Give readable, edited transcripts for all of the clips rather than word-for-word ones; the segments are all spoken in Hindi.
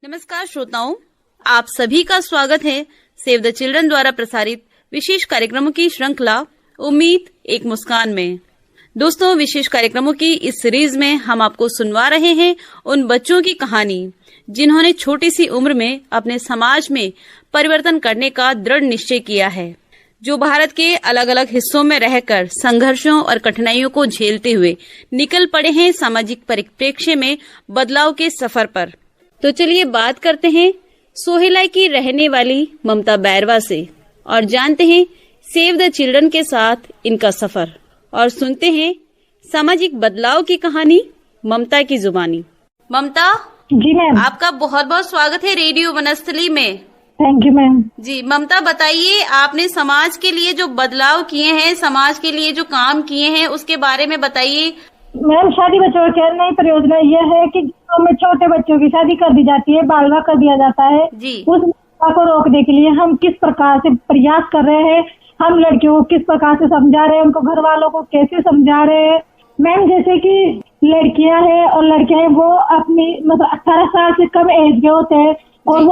नमस्कार श्रोताओं, आप सभी का स्वागत है सेव द चिल्ड्रन द्वारा प्रसारित विशेष कार्यक्रमों की श्रृंखला उम्मीद एक मुस्कान में। दोस्तों, विशेष कार्यक्रमों की इस सीरीज में हम आपको सुनवा रहे हैं उन बच्चों की कहानी जिन्होंने छोटी सी उम्र में अपने समाज में परिवर्तन करने का दृढ़ निश्चय किया है, जो भारत के अलग अलग हिस्सों में रहकर संघर्षों और कठिनाइयों को झेलते हुए निकल पड़े हैं सामाजिक परिप्रेक्ष्य में बदलाव के सफर पर। तो चलिए बात करते हैं सोहेलाई की रहने वाली ममता बैरवा से और जानते हैं सेव द चिल्ड्रन के साथ इनका सफर और सुनते हैं सामाजिक बदलाव की कहानी ममता की जुबानी। ममता जी मैम, आपका बहुत बहुत स्वागत है रेडियो वनस्थली में। Thank you ma'am. जी ममता, बताइए आपने समाज के लिए जो बदलाव किए हैं, समाज के लिए जो काम किए हैं, उसके बारे में बताइए। मैम, शादी बच्चों के नई परियोजना यह है कि में छोटे बच्चों की शादी कर दी जाती है, बाल विवाह कर दिया जाता है जी। उस विवाह को रोकने के लिए हम किस प्रकार से प्रयास कर रहे हैं, हम लड़कियों को किस प्रकार से समझा रहे हैं, उनको घर वालों को कैसे समझा रहे हैं। मैम, जैसे कि लड़कियां हैं और लड़के हैं, वो अपनी मतलब 18 साल से कम एज के होते हैं और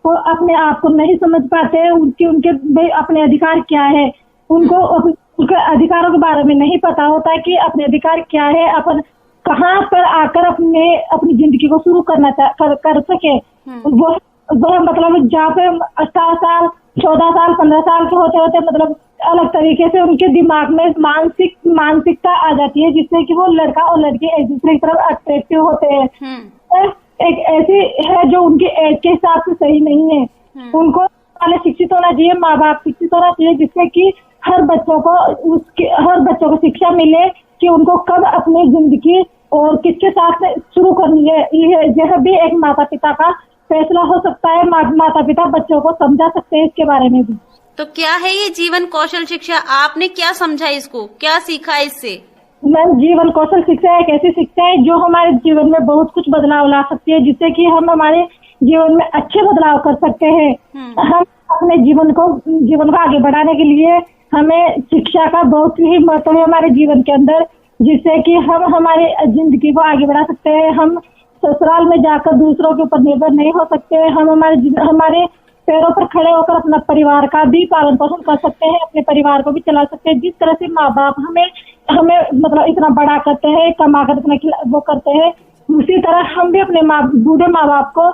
वो अपने आप को नहीं समझ पाते हैं, उनके अपने अधिकार क्या है, उनको उनके अधिकारों के बारे में नहीं पता होता कि अपने अधिकार क्या है, अपन कहाँ पर आकर अपनी जिंदगी को शुरू कर सके। वो मतलब जहाँ पे 18 साल 14 साल 15 साल के होते होते मतलब अलग तरीके से उनके दिमाग में मानसिकता आ जाती है, जिससे कि वो लड़का और लड़की एक दूसरे की तरफ अट्रैक्टिव होते हैं। एक ऐसी है जो उनके एज के हिसाब से सही नहीं है। उनको पहले शिक्षित होना चाहिए, माँ बाप शिक्षित होना चाहिए, जिससे कि हर बच्चों को शिक्षा मिले कि उनको कब अपनी जिंदगी और किसके साथ शुरू करनी है। यह भी एक माता पिता का फैसला हो सकता है। माता पिता बच्चों को समझा सकते हैं इसके बारे में भी। तो क्या है ये जीवन कौशल शिक्षा? आपने क्या समझा, इसको क्या सीखा इससे? मैम, जीवन कौशल शिक्षा एक ऐसी शिक्षा है जो हमारे जीवन में बहुत कुछ बदलाव ला सकती है, जिससे कि हम हमारे जीवन में अच्छे बदलाव कर सकते हैं। हम अपने जीवन को आगे बढ़ाने के लिए हमें शिक्षा का बहुत ही महत्व है हमारे जीवन के अंदर, जिससे कि हम हमारी जिंदगी को आगे बढ़ा सकते हैं। हम ससुराल में जाकर दूसरों के ऊपर निर्भर नहीं हो सकते। हम हमारे पैरों पर खड़े होकर अपना परिवार का भी पालन पोषण कर सकते हैं, अपने परिवार को भी चला सकते हैं। जिस तरह से माँ बाप हमें मतलब इतना बड़ा करते हैं, कमा कर इतना वो करते हैं, उसी तरह हम भी अपने बूढ़े माँ बाप को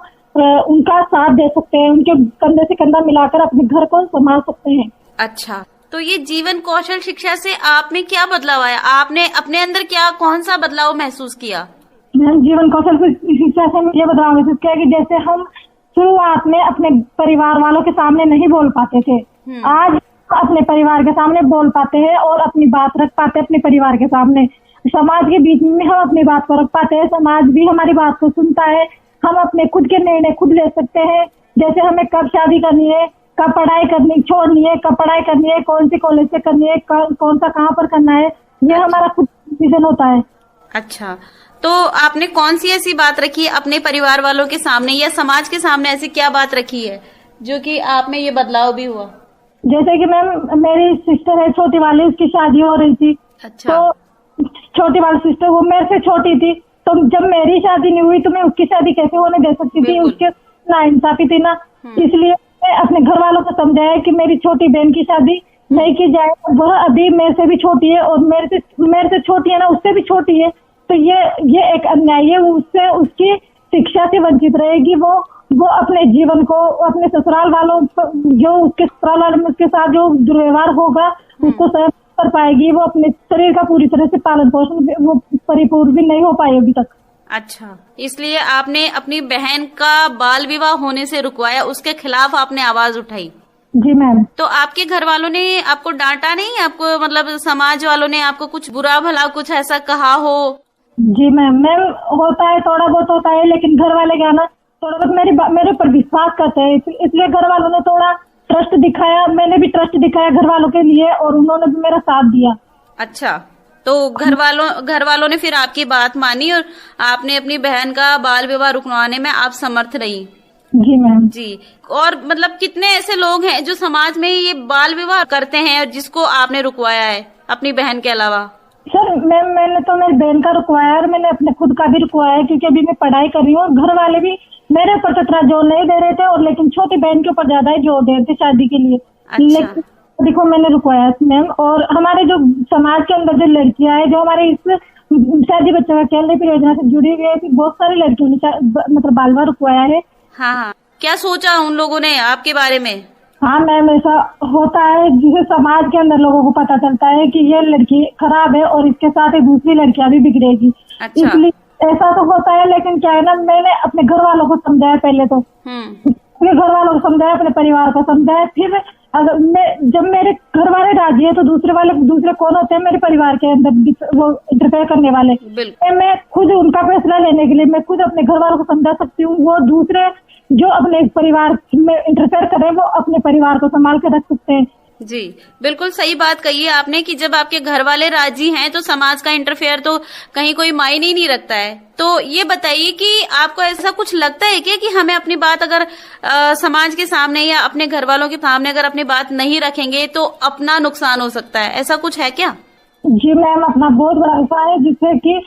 उनका साथ दे सकते हैं, उनके कंधे से कंधा मिलाकर अपने घर को संभाल सकते हैं। अच्छा, तो ये जीवन कौशल शिक्षा से आप में क्या बदलाव आया? आपने अपने अंदर कौन सा बदलाव महसूस किया? जीवन कौशल शिक्षा से ये बदलाव महसूस किया कि जैसे हम शुरुआत में अपने परिवार वालों के सामने नहीं बोल पाते थे, आज अपने परिवार के सामने बोल पाते हैं और अपनी बात रख पाते हैं अपने परिवार के सामने। समाज के बीच में हम अपनी बात को रख पाते हैं, समाज भी हमारी बात को सुनता है। हम अपने खुद के निर्णय खुद ले सकते हैं, जैसे हमें कब शादी करनी है, कब पढ़ाई छोड़नी है, कब पढ़ाई करनी है, कौन सी कॉलेज से करनी है, कौन सा कहाँ पर करना है, ये हमारा खुद डिसीजन होता है। अच्छा, तो आपने कौन सी ऐसी बात रखी है अपने परिवार वालों के सामने या समाज के सामने? ऐसी क्या बात रखी है जो कि आप में ये बदलाव भी हुआ? जैसे कि मैम, मेरी सिस्टर है छोटी वाली, उसकी शादी हो रही थी। अच्छा। तो छोटी वाली सिस्टर वो मेरे से छोटी थी, तो जब मेरी शादी नहीं हुई तो मैं उसकी शादी कैसे होने दे सकती थी? उसके नाइंसाफी थी ना। इसलिए मैं अपने घर वालों को समझाया कि मेरी छोटी बहन की शादी नहीं की जाए। वह अभी मेरे से भी छोटी है और मेरे से छोटी है ना, उससे भी छोटी है, तो ये एक अन्याय है। उससे उसकी शिक्षा से वंचित रहेगी। वो अपने जीवन को अपने ससुराल वालों जो उसके ससुराल वालों में उसके साथ जो दुर्व्यवहार होगा उसको सहन कर पाएगी। वो अपने शरीर का पूरी तरह से पालन पोषण वो परिपूर्ण भी नहीं हो पाई अभी तक। अच्छा, इसलिए आपने अपनी बहन का बाल विवाह होने से रुकवाया, उसके खिलाफ आपने आवाज उठाई। जी मैम। तो आपके घर वालों ने आपको डांटा नहीं? आपको मतलब समाज वालों ने आपको कुछ बुरा भला कुछ ऐसा कहा हो? जी मैम, होता है, थोड़ा बहुत होता है, लेकिन घर वाले क्या ना थोड़ा बहुत मेरे पर विश्वास करते हैं, इसलिए घर वालों ने थोड़ा ट्रस्ट दिखाया। मैंने भी ट्रस्ट दिखाया घर वालों के लिए और उन्होंने भी मेरा साथ दिया। अच्छा, तो घर वालों ने फिर आपकी बात मानी और आपने अपनी बहन का बाल विवाह रुकवाने में आप समर्थ रही? जी मैम। जी। और मतलब कितने ऐसे लोग हैं जो समाज में ये बाल विवाह करते हैं और जिसको आपने रुकवाया है अपनी बहन के अलावा? सर मैंने तो मेरी बहन का रुकवाया और मैंने अपने खुद का भी रुकवाया, क्योंकि अभी मैं पढ़ाई कर रही हूँ। घर वाले भी मेरे ऊपर तो इतना जोर नहीं दे रहे थे, और लेकिन छोटी बहन के ऊपर ज्यादा ही जोर दे रहे थे शादी के लिए। अच्छा। लेकिन देखो मैंने रुकवाया मैम, और हमारे जो समाज के अंदर जो लड़कियां हैं जो हमारे इस शादी बच्चों का केंद्र परियोजना से जुड़ी हुई है, बहुत सारी लड़कियों ने मतलब बाल विवाह रुकवाया है। हाँ हाँ, क्या सोचा उन लोगों ने आपके बारे में? हाँ मैम, ऐसा होता है जिसे समाज के अंदर लोगों को पता चलता है कि ये लड़की खराब है और इसके साथ एक दूसरी लड़कियां भी बिगड़ेगी। अच्छा। इसलिए ऐसा तो होता है, लेकिन क्या है ना, मैंने अपने घर वालों को समझाया पहले तो, अपने घर वालों को समझाया, अपने परिवार को समझाया। फिर अगर जब मेरे घर वाले राजी है तो दूसरे कौन होते हैं मेरे परिवार के अंदर वो इंटरफेयर करने वाले। मैं खुद उनका फैसला लेने के लिए मैं खुद अपने घर वालों को समझा सकती हूँ। वो दूसरे जो अपने परिवार में इंटरफेयर करें वो अपने परिवार को संभाल के रख सकते हैं। जी बिल्कुल सही बात कही है आपने कि जब आपके घर वाले राजी हैं तो समाज का इंटरफेयर तो कहीं कोई मायने ही नहीं रखता है। तो ये बताइए कि आपको ऐसा कुछ लगता है क्या कि हमें अपनी बात अगर समाज के सामने या अपने घर वालों के सामने अगर अपनी बात नहीं रखेंगे तो अपना नुकसान हो सकता है, ऐसा कुछ है क्या? जी मैम, अपना बहुत बड़ा नुकसान है, जिससे कि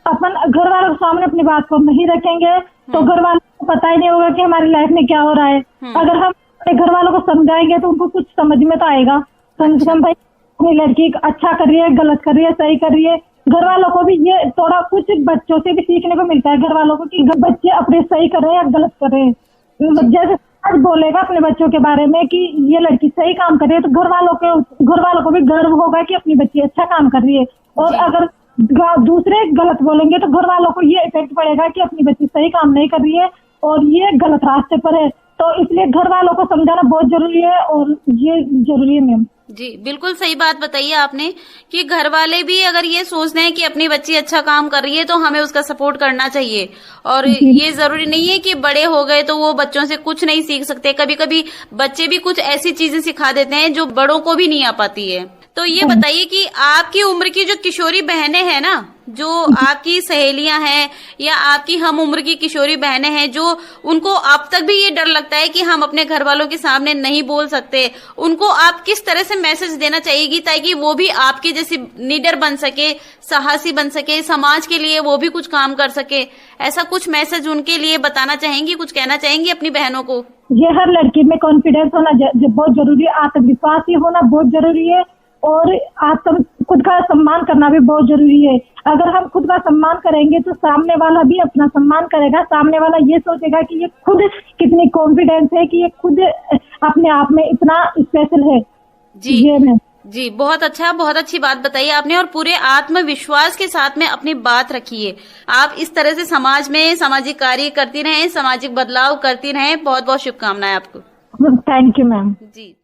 अपन घर वालों के सामने अपनी बात को नहीं रखेंगे तो घर वालों को पता ही नहीं होगा कि हमारी लाइफ में क्या हो रहा है। अगर हम अपने घर वालों को समझाएंगे तो उनको कुछ समझ में तो आएगा, कम से कम भाई अपनी लड़की अच्छा कर रही है, गलत कर रही है, सही कर रही है। घर वालों को भी ये थोड़ा कुछ बच्चों से भी सीखने को मिलता है, घर वालों को, कि बच्चे अपने सही कर रहे हैं या गलत कर रहे हैं। जैसे आज बोलेगा अपने बच्चों के बारे में कि ये लड़की सही काम कर रही है तो घर वालों को भी गर्व होगा कि अपनी बच्ची अच्छा काम कर रही है। और अगर दूसरे गलत बोलेंगे तो घर वालों को ये इफेक्ट पड़ेगा कि अपनी बच्ची सही काम नहीं कर रही है और ये गलत रास्ते पर है। तो इसलिए घर वालों को समझाना बहुत जरूरी है, और ये जरूरी है मैम। जी बिल्कुल सही बात बताई है आपने कि घर वाले भी अगर ये सोचते हैं कि अपनी बच्ची अच्छा काम कर रही है तो हमें उसका सपोर्ट करना चाहिए। और ये जरूरी नहीं है कि बड़े हो गए तो वो बच्चों से कुछ नहीं सीख सकते, कभी कभी बच्चे भी कुछ ऐसी चीजें सिखा देते हैं जो बड़ों को भी नहीं आ पाती है। तो ये बताइए कि आपकी उम्र की जो किशोरी बहनें हैं ना, जो आपकी सहेलियां हैं या आपकी हम उम्र की किशोरी बहनें हैं, जो उनको अब तक भी ये डर लगता है कि हम अपने घर वालों के सामने नहीं बोल सकते, उनको आप किस तरह से मैसेज देना चाहिएगी ताकि वो भी आपके जैसी निडर बन सके, साहसी बन सके, समाज के लिए वो भी कुछ काम कर सके? ऐसा कुछ मैसेज उनके लिए बताना चाहेंगी, कुछ कहना चाहेंगी अपनी बहनों को? ये हर लड़की में कॉन्फिडेंस होना बहुत जरूरी है, आत्मविश्वास ही होना बहुत जरूरी है, और खुद का सम्मान करना भी बहुत जरूरी है। अगर हम खुद का सम्मान करेंगे तो सामने वाला भी अपना सम्मान करेगा। सामने वाला ये सोचेगा कि ये खुद कितनी कॉन्फिडेंस है, कि ये खुद अपने आप में इतना स्पेशल है। जी बहुत अच्छा, बहुत अच्छी बात बताई आपने, और पूरे आत्मविश्वास के साथ में अपनी बात रखिए। आप इस तरह से समाज में सामाजिक कार्य करती रहें, सामाजिक बदलाव करती रहें। बहुत बहुत शुभकामनाएं आपको। Thank you ma'am. जी।